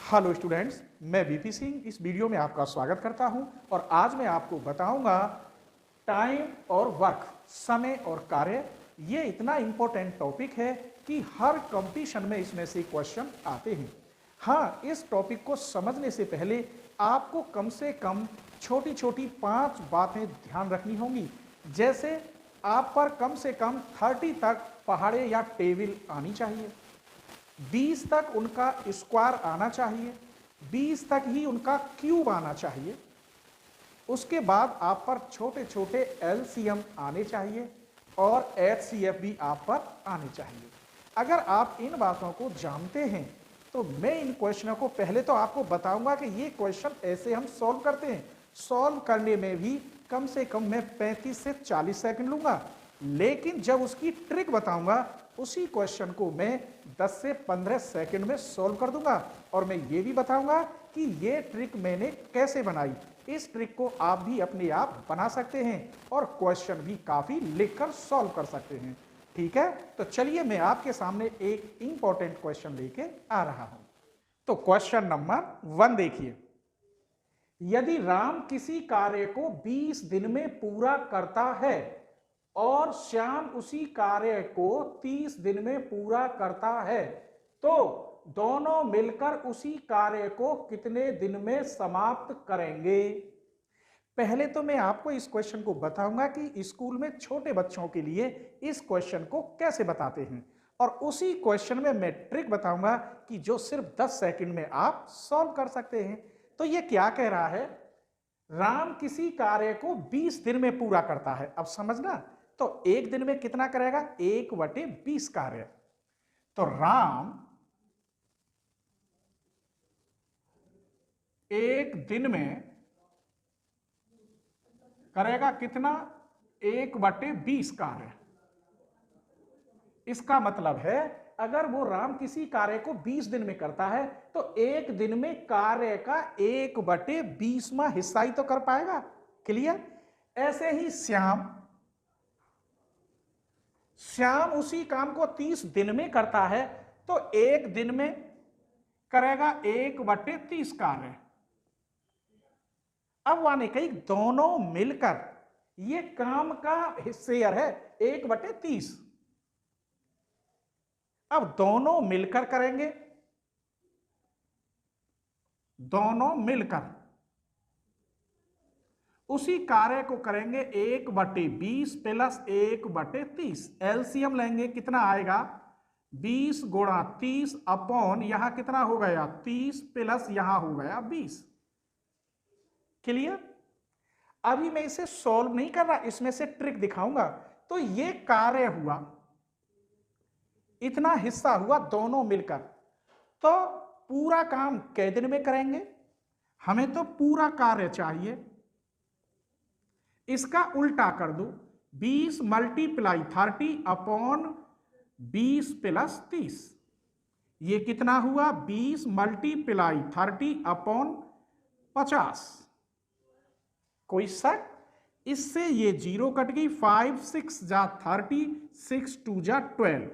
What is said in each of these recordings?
Hello students, मैं VP Singh इस video में आपका स्वागत करता हूं और आज मैं आपको बताऊंगा टाइम और वर्क, समय और कार्य। ये इतना इम्पोर्टेंट टॉपिक है कि हर कंपटीशन में इसमें से क्वेश्चन आते हैं। हाँ, इस टॉपिक को समझने से पहले आपको कम से कम छोटी छोटी 5 बातें ध्यान रखनी होंगी। जैसे आप पर कम से कम 30 तक पहाड़े या टेबल आनी चाहिए, 20 तक उनका स्क्वायर आना चाहिए, 20 तक ही उनका क्यूब आना चाहिए। उसके बाद आप पर छोटे छोटे एलसीएम आने चाहिए और एचसीएफ भी आप पर आने चाहिए। अगर आप इन बातों को जानते हैं तो मैं इन क्वेश्चनों को पहले तो आपको बताऊंगा कि ये क्वेश्चन ऐसे हम सॉल्व करते हैं। सॉल्व करने में भी कम से कम मैं 35 से 40 सेकंड लूंगा, लेकिन जब उसकी ट्रिक बताऊंगा उसी क्वेश्चन को मैं 10 से 15 सेकंड में सॉल्व कर दूंगा। और मैं ये भी बताऊंगा कि ये ट्रिक मैंने कैसे बनाई। इस ट्रिक को आप भी अपने आप बना सकते हैं और क्वेश्चन भी काफी लिखकर सॉल्व कर सकते हैं। ठीक है, तो चलिए मैं आपके सामने एक इंपॉर्टेंट क्वेश्चन लेके आ रहा हूं। तो क्वेश्चन नंबर 1 देखिए, यदि राम किसी कार्य को 20 दिन में पूरा करता है और श्याम उसी कार्य को 30 दिन में पूरा करता है, तो दोनों मिलकर उसी कार्य को कितने दिन में समाप्त करेंगे? पहले तो मैं आपको इस क्वेश्चन को बताऊंगा कि स्कूल में छोटे बच्चों के लिए इस क्वेश्चन को कैसे बताते हैं, और उसी क्वेश्चन में मैं ट्रिक बताऊंगा कि जो सिर्फ 10 सेकंड में आप सॉल्व कर सकते हैं। तो ये क्या कह रहा है? राम किसी कार्य को 20 दिन में पूरा करता है। अब समझना, तो एक दिन में कितना करेगा? 1/20 कार्य। तो राम एक दिन में करेगा कितना? 1/20 कार्य। इसका मतलब है अगर वो राम किसी कार्य को 20 दिन में करता है तो एक दिन में कार्य का 1/20वां हिस्सा ही तो कर पाएगा। क्लियर? ऐसे ही श्याम उसी काम को 30 दिन में करता है तो एक दिन में करेगा 1/30 कार्य। अब वाने कही दोनों मिलकर ये काम का शेयर है 1/30। अब दोनों मिलकर करेंगे, दोनों मिलकर उसी कार्य को करेंगे 1/20 प्लस 1/30। एलसीएम लेंगे, कितना आएगा? 20 गुणा 30 अपॉन यहां कितना हो गया? 30 प्लस यहां हो गया 20। क्लियर? अभी मैं इसे सॉल्व नहीं कर रहा, इसमें से ट्रिक दिखाऊंगा। तो ये कार्य हुआ, इतना हिस्सा हुआ दोनों मिलकर। तो पूरा काम कै दिन में करेंगे? हमें तो पूरा कार्य चाहिए। इसका उल्टा कर दो, 20 मल्टीप्लाई 30 अपॉन 20 प्लस 30। ये कितना हुआ? 20 मल्टीप्लाई 30 अपॉन 50। कोई शक? इससे ये 0 कट गई, 5 6 जा 30, 6 2 जा 12।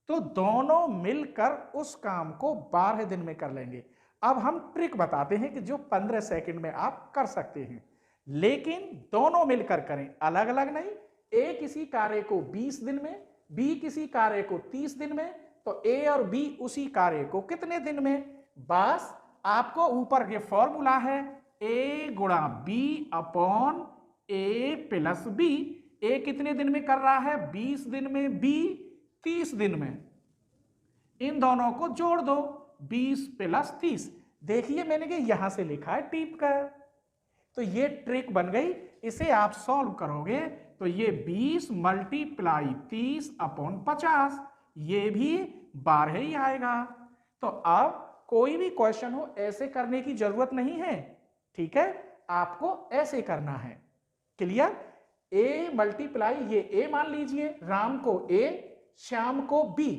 तो दोनों मिलकर उस काम को 12 दिन में कर लेंगे। अब हम ट्रिक बताते हैं कि जो 15 सेकंड में आप कर सकते हैं, लेकिन दोनों मिलकर करें, अलग अलग नहीं। ए किसी कार्य को 20 दिन में, बी किसी कार्य को 30 दिन में, तो ए और बी उसी कार्य को कितने दिन में? बस आपको ऊपर ये फॉर्मूला है, ए गुणा बी अपॉन ए प्लस बी। ए कितने दिन में कर रहा है? 20 दिन में, बी 30 दिन में। इन दोनों को जोड़ दो, 20 प्लस 30। देखिए मैंने कि यहां से लिखा है टीप कर। तो ये ट्रिक बन गई। इसे आप सॉल्व करोगे तो ये 20 मल्टीप्लाई 30 अपॉन 50, ये भी 12 ही आएगा। तो अब कोई भी क्वेश्चन हो ऐसे करने की जरूरत नहीं है। ठीक है, आपको ऐसे करना है। क्लियर? ए मल्टीप्लाई, ये ए मान लीजिए, राम को ए, श्याम को बी,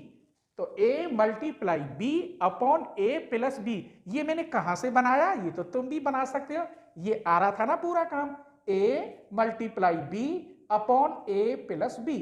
तो A multiply B upon A plus B. ये मैंने कहां से बनाया? ये तो तुम भी बना सकते हो। ये आ रहा था ना पूरा काम, A multiply B upon A plus B.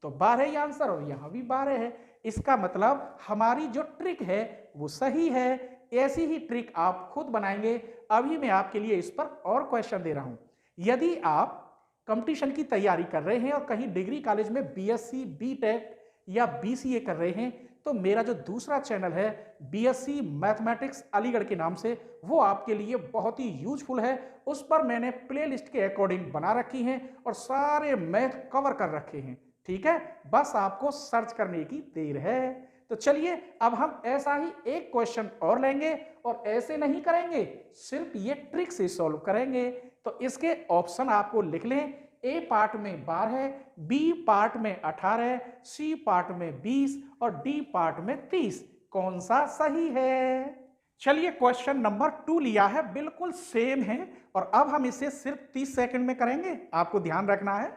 तो 12 ही आंसर, और यहां भी 12 है। इसका मतलब हमारी जो ट्रिक है वो सही है। ऐसी ही ट्रिक आप खुद बनाएंगे। अभी मैं आपके लिए इस पर और क्वेश्चन दे रहा हूं। यदि आप कंपटीशन की तैयारी कर रहे हैं और कहीं डिग्री कॉलेज में बीएससी, बीटेक या बीसीए कर रहे हैं, तो मेरा जो दूसरा चैनल है बीएससी मैथमेटिक्स अलीगढ़ के नाम से, वो आपके लिए बहुत ही यूजफुल है। उस पर मैंने प्लेलिस्ट के अकॉर्डिंग बना रखी हैं और सारे मैथ कवर कर रखे हैं। ठीक है, बस आपको सर्च करने की देर है। तो चलिए अब हम ऐसा ही एक क्वेश्चन और लेंगे और ऐसे नहीं करेंगे, सिर्फ ये ट्रिक से सॉल्व करेंगे। तो इसके ऑप्शन आपको लिख लें। ए पार्ट में 12, बी पार्ट में 18, सी पार्ट में 20 और डी पार्ट में 30। कौन सा सही है? चलिए क्वेश्चन नंबर 2 लिया है, बिल्कुल सेम है और अब हम इसे सिर्फ 30 सेकंड में करेंगे। आपको ध्यान रखना है,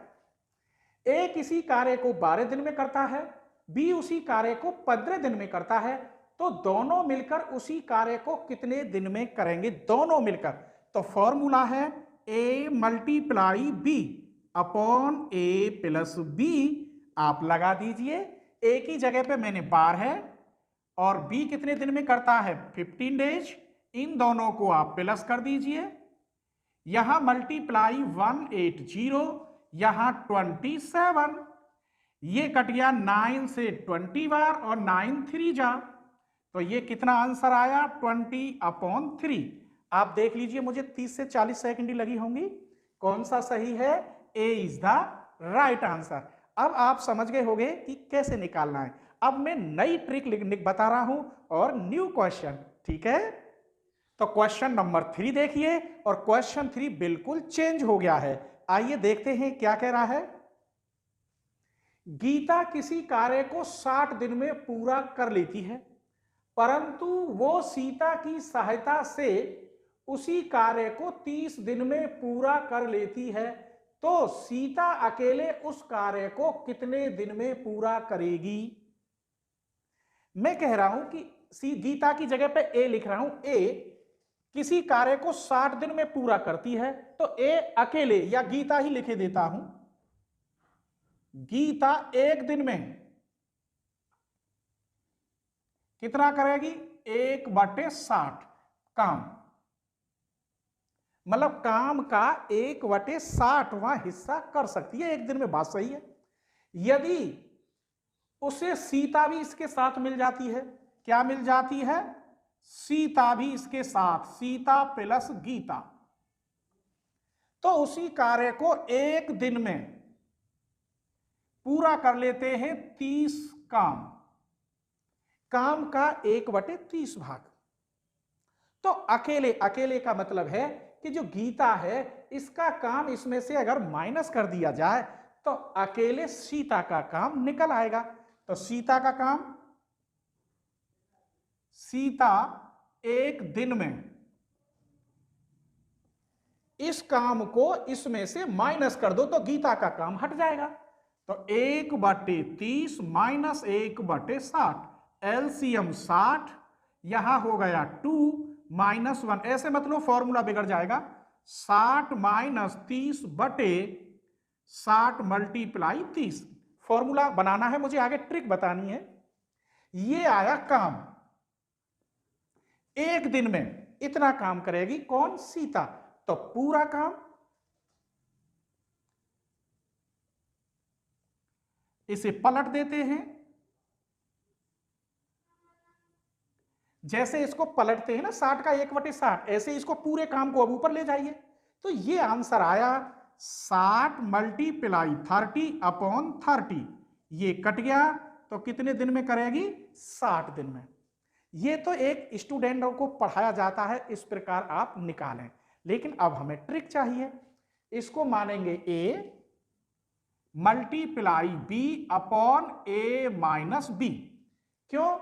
ए किसी कार्य को 12 दिन में करता है, बी उसी कार्य को 15 दिन में करता है, तो दोनों मिलकर उसी कार्य को कितने दिन में करेंगे? दोनों मिलकर। तो फॉर्मूला है A multiply B upon A plus B. आप लगा दीजिए। ए की जगह पे मैंने 12 और बी कितने दिन में करता है? 15 डेज। इन दोनों को आप प्लस कर दीजिए। यहां मल्टीप्लाई 180, यहां 27, ये कट गया 9 से 20 बार और 9 3 जा, तो ये कितना आंसर आया? 20/3। आप देख लीजिए, मुझे 30 से 40 सेकंड ही लगी होंगी। कौन सा सही है? ए इज द राइट आंसर। अब आप समझ गए होंगे कि कैसे निकालना है। अब मैं नई ट्रिक बता रहा हूं और न्यू क्वेश्चन। ठीक है, तो क्वेश्चन नंबर 3 देखिए और क्वेश्चन 3 बिल्कुल चेंज हो गया है। आइए देखते हैं क्या कह रहा है। गीता किसी कार्य को 60 दिन में पूरा कर लेती है, परंतु वो सीता की सहायता से उसी कार्य को 30 दिन में पूरा कर लेती है, तो सीता अकेले उस कार्य को कितने दिन में पूरा करेगी? मैं कह रहा हूं कि गीता की जगह पे ए लिख रहा हूं। ए किसी कार्य को 60 दिन में पूरा करती है, तो ए अकेले, या गीता ही लिखे देता हूं, गीता एक दिन में कितना करेगी? 1/60 काम। मतलब काम का 1/60वां हिस्सा कर सकती है एक दिन में। बात सही है। यदि उसे सीता भी इसके साथ मिल जाती है, क्या मिल जाती है? सीता भी इसके साथ, सीता प्लस गीता, तो उसी कार्य को एक दिन में पूरा कर लेते हैं 30 काम। काम का 1/30 भाग। तो अकेले, अकेले का मतलब है कि जो गीता है इसका काम इसमें से अगर माइनस कर दिया जाए तो अकेले सीता का काम निकल आएगा। तो सीता का काम, सीता एक दिन में इस काम को इसमें से माइनस कर दो तो गीता का काम हट जाएगा। तो 1/30 माइनस 1/60, एलसीएम 60, यहां हो गया 2 माइनस 1। ऐसे मतलब फॉर्मूला बिगड़ जाएगा। 60 माइनस 30/60 मल्टीप्लाई 30। फॉर्मूला बनाना है मुझे, आगे ट्रिक बतानी है। ये आया काम। एक दिन में इतना काम करेगी कौन? सीता। तो पूरा काम इसे पलट देते हैं। जैसे इसको पलटते हैं ना 60 का 1/60, ऐसे इसको पूरे काम को अब ऊपर ले जाइए। तो ये आंसर आया 60 मल्टीप्लाई 30/30। ये कट गया तो कितने दिन में करेगी? 60 दिन में। ये तो एक स्टूडेंटों को पढ़ाया जाता है, इस प्रकार आप निकालें। लेकिन अब हमें ट्रिक चाहिए। इसको मानेंगे A multiply B upon A minus B. क्यों?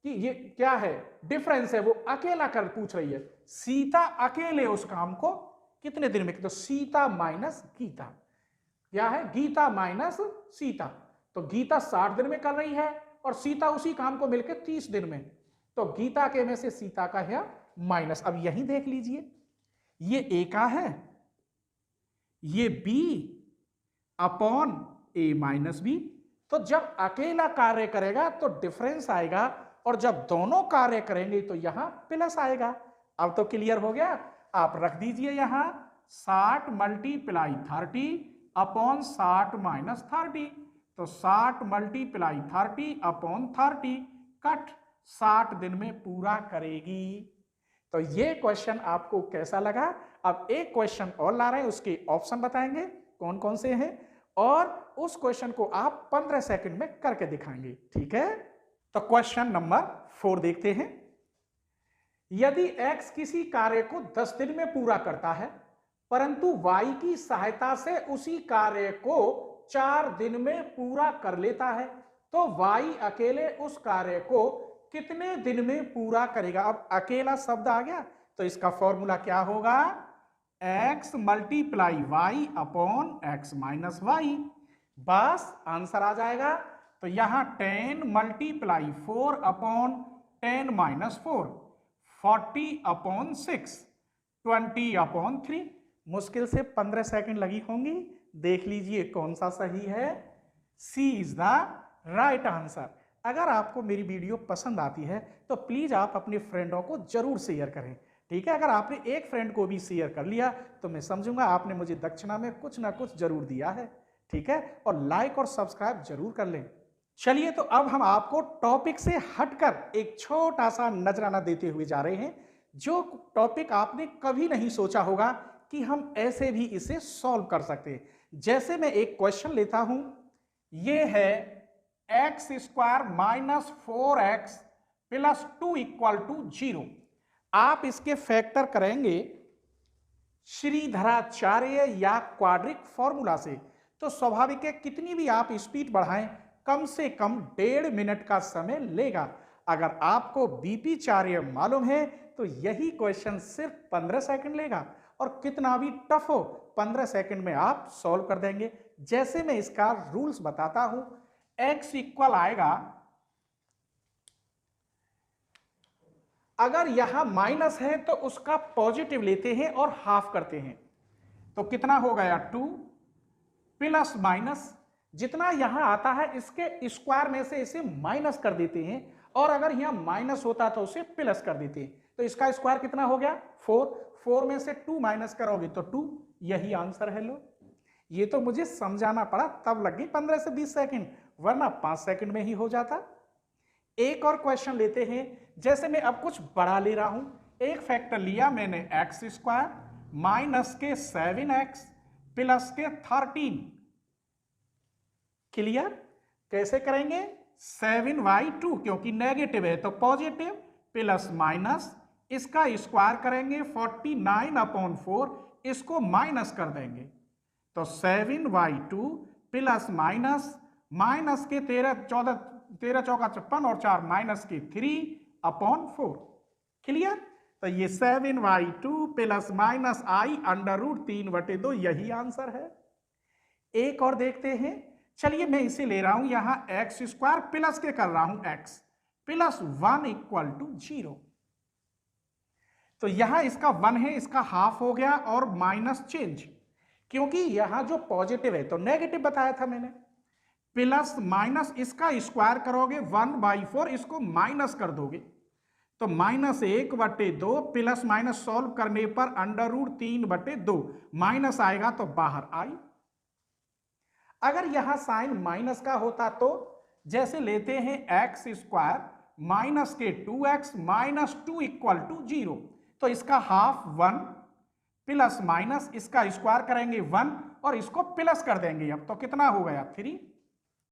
कि ये क्या है? डिफरेंस है, वो अकेला कर पूछ रही है। सीता अकेले उस काम को कितने दिन में? तो सीता माइनस गीता क्या है? गीता माइनस सीता। तो गीता 60 दिन में कर रही है और सीता उसी काम को मिलकर 30 दिन में। तो गीता के में से सीता का है माइनस। अब यही देख लीजिए, ये ए का है, ये बी अपॉन ए माइनस बी। तो जब अकेला कार्य करेगा तो डिफरेंस आएगा और जब दोनों कार्य करेंगे तो यहां प्लस आएगा। अब तो क्लियर हो गया। आप रख दीजिए यहां 60 मल्टीप्लाई 30 अपॉन 60 माइनस 30, तो 60 मल्टीप्लाई 30 अपॉन 30 कट 60 दिन में पूरा करेगी। तो ये क्वेश्चन आपको कैसा लगा? अब एक क्वेश्चन और ला रहे हैं, उसके ऑप्शन बताएंगे कौन कौन से हैं और उस क्वेश्चन को आप 15 सेकंड में करके दिखाएंगे, ठीक है? तो क्वेश्चन नंबर 4 देखते हैं। यदि x किसी कार्य को 10 दिन में पूरा करता है परंतु y की सहायता से उसी कार्य को 4 दिन में पूरा कर लेता है तो y अकेले उस कार्य को कितने दिन में पूरा करेगा? अब अकेला शब्द आ गया तो इसका फॉर्मूला क्या होगा? x multiply y upon x minus y, बस आंसर आ जाएगा। तो यहां 10 multiply 4 upon 10 minus 4, 40 upon 6, 20 upon 3। मुश्किल से 15 सेकंड लगी होंगी, देख लीजिए कौन सा सही है। सी इज द राइट आंसर। अगर आपको मेरी वीडियो पसंद आती है तो प्लीज आप अपने फ्रेंडों को जरूर शेयर करें, ठीक है? अगर आपने एक फ्रेंड को भी शेयर कर लिया तो मैं समझूंगा आपने मुझे दक्षिणा में कुछ ना कुछ जरूर दिया है, ठीक है? और लाइक और सब्सक्राइब जरूर कर लें। चलिए, तो अब हम आपको टॉपिक से हटकर एक छोटा सा नजराना देते हुए जा रहे हैं, जो टॉपिक आपने कभी नहीं सोचा होगा कि हम ऐसे भी इसे सॉल्व कर सकते हैं। जैसे मैं एक क्वेश्चन लेता हूं, यह है x square minus 4x plus 2 equal to 0। आप इसके फैक्टर करेंगे श्रीधराचार्य या क्वाड्रिक फॉर्मूला से, तो स्वाभाविक है कितनी भी आप स्पीड बढ़ाएं कम से कम 1.5 मिनट का समय लेगा। अगर आपको बीपी चार्य मालूम है तो यही क्वेश्चन सिर्फ 15 सेकंड लेगा और कितना भी टफ हो 15 सेकंड में आप सॉल्व कर देंगे। जैसे मैं इसका रूल्स बताता हूं, x इक्वल आएगा, अगर यहां माइनस है तो उसका पॉजिटिव लेते हैं और हाफ करते हैं, तो कितना हो गया 2 प्लस माइनस, जितना यहां आता है इसके स्क्वायर में से इसे माइनस कर देते हैं और अगर यहां माइनस होता तो उसे प्लस कर देते हैं, तो इसका स्क्वायर कितना हो गया 4 में से 2 माइनस करोगे तो 2, यही आंसर है। लो, ये तो मुझे समझाना पड़ा, तब लग गई 15 से 20 सेकंड, वरना 5 सेकंड में ही हो जाता। एक और क्वेश्चन लेते हैं। जैसे मैं अब कुछ बड़ा ले रहा हूं, एक फैक्टर लिया मैंने एक्स स्क्वायर माइनस के 7x प्लस के 13। क्लियर? कैसे करेंगे? 7y2 क्योंकि नेगेटिव है तो पॉजिटिव, प्लस माइनस इसका स्क्वायर करेंगे 49 अपॉन 4, इसको माइनस कर देंगे तो 7y2 प्लस माइनस के 13 चौका 56 और 4 माइनस के 3 अपॉन 4। क्लियर? तो ये 7y2 प्लस माइनस आई अंडर रूट 3/2 यही आंसर है। एक और देखते हैं। चलिए, मैं इसे ले रहा हूं यहां एक्स स्क्वायर प्लस के कर रहा हूं x प्लस 1 इक्वल टू 0। तो यहां इसका 1 है, इसका हाफ हो गया और माइनस चेंज, क्योंकि यहां जो पॉजिटिव है तो नेगेटिव बताया था मैंने, प्लस माइनस इसका स्क्वायर करोगे 1/4, इसको माइनस कर दोगे तो -1/2 प्लस माइनस सॉल्व करने पर अंडर रूट 3/2, माइनस आएगा तो बाहर आई। अगर यहां साइन माइनस का होता तो जैसे लेते हैं एक्स स्क्वायर माइनस के 2x माइनस 2 इक्वल टू 0, तो इसका हाफ 1 प्लस माइनस इसका स्क्वायर करेंगे 1 और इसको प्लस कर देंगे, अब तो कितना हो गया 3।